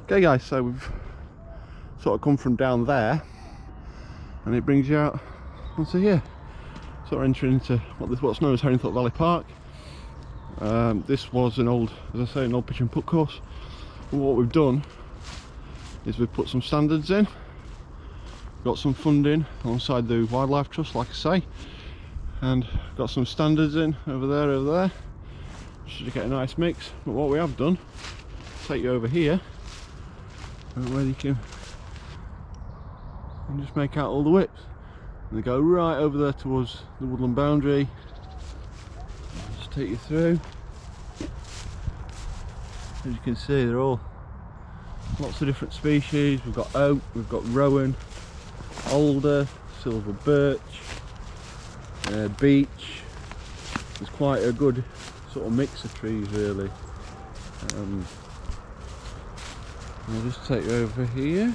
Okay guys, so we've sort of come from down there and it brings you out onto here. Sort of entering into what's known as Herringthorpe Valley Park. This was an old, as I say, an old pitch and putt course. And what we've done is we've put some standards in, got some funding alongside the Wildlife Trust, like I say, and got some standards in over there, just to get a nice mix. But what we have done, take you over here, where you can just make out all the whips, and they go right over there towards the woodland boundary. I'll just take you through. As you can see, they're all lots of different species. We've got oak, we've got rowan, alder, silver birch, beech. There's quite a good sort of mix of trees really. I'll just take you over here.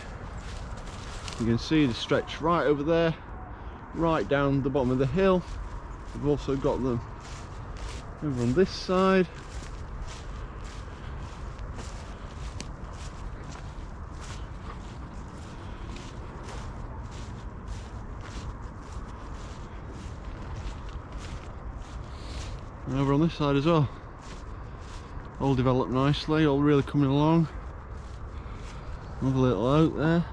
You can see the stretch right over there, right down the bottom of the hill. We've also got them over on this side. And over on this side as well. All developed nicely, all really coming along. Another little oak there,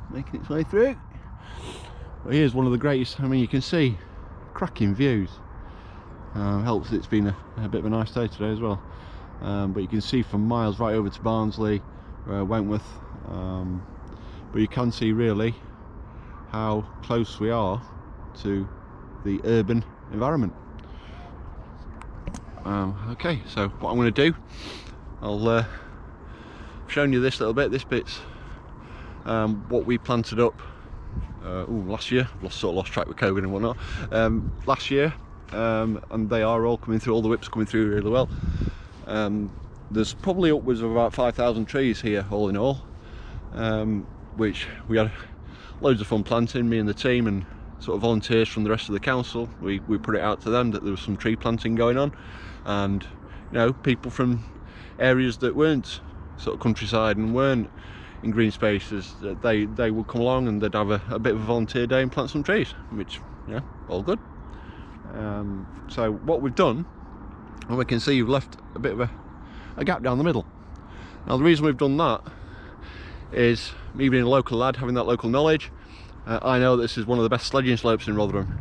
making its way through. But here's one of the greatest. I mean, you can see cracking views. Helps it's been a bit of a nice day today as well. But you can see from miles right over to Barnsley, Wentworth. But you can see really how close we are to the urban environment. Okay, so what I'm going to do, I've shown you this little bit. This bit's what we planted up last year. I've sort of lost track with COVID and whatnot. Last year, and they are all coming through. All the whips are coming through really well. There's probably upwards of about 5,000 trees here, all in all, which we had loads of fun planting. Me and the team and sort of volunteers from the rest of the council. We put it out to them that there was some tree planting going on, and you know, people from areas that weren't sort of countryside and weren't in green spaces, they would come along and they'd have a bit of a volunteer day and plant some trees, which, yeah, all good. So what we've done, and we can see you've left a bit of a gap down the middle. Now the reason we've done that is me being a local lad, having that local knowledge. I know this is one of the best sledging slopes in Rotherham,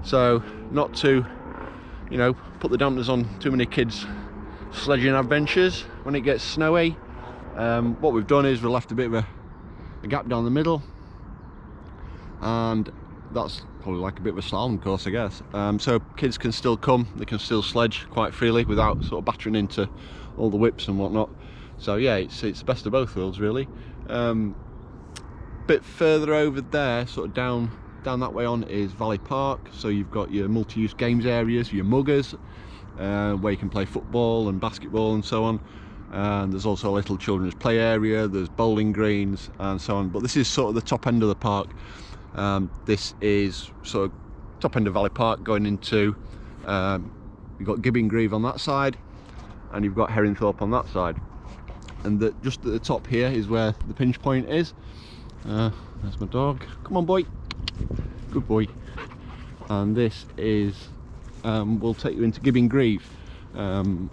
so not to, you know, put the dampeners on too many kids' sledging adventures when it gets snowy. What we've done is we've left a bit of a gap down the middle, and that's probably like a bit of a slalom course, I guess. So kids can still come, they can still sledge quite freely without sort of battering into all the whips and whatnot. So yeah, it's the best of both worlds really. Bit further over there, sort of down that way on, is Valley Park. So you've got your multi-use games areas, your muggers, where you can play football and basketball and so on. And there's also a little children's play area, there's bowling greens and so on. But this is sort of the top end of the park. This is sort of top end of Valley Park going into, you've got Gibbingreave on that side and you've got Herringthorpe on that side. And just at the top here is where the pinch point is. There's my dog, come on boy, good boy. And this is, we'll take you into Gibbingreave,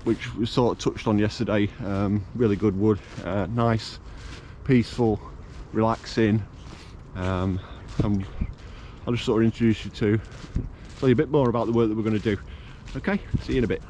which we sort of touched on yesterday. Really good wood, nice, peaceful, relaxing. I'll just sort of introduce you to, tell you a bit more about the work that we're going to do. Okay, see you in a bit.